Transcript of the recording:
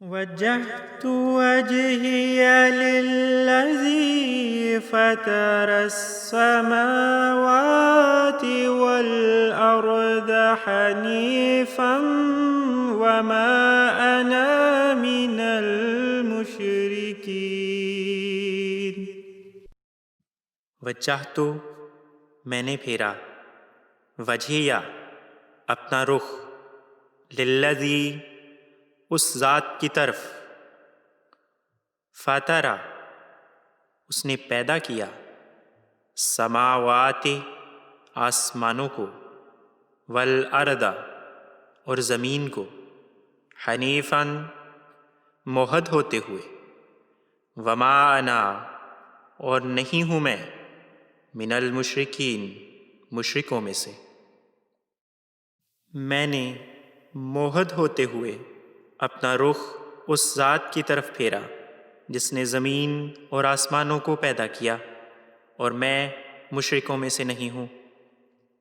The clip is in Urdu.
وجهت وجهي للذي فطر السماوات والأرض حنيفا وما أنا من المشركين۔ وجہت میں نے پھیرا، وجہیہ اپنا رخ، للذی اس ذات کی طرف، فطرہ اس نے پیدا کیا، سماوات آسمانوں کو، والارض اور زمین کو، حنیفاً موحد ہوتے ہوئے، وما انا اور نہیں ہوں میں، من المشرکین مشرکوں میں سے۔ میں نے موحد ہوتے ہوئے اپنا رخ اس ذات کی طرف پھیرا جس نے زمین اور آسمانوں کو پیدا کیا، اور میں مشرکوں میں سے نہیں ہوں۔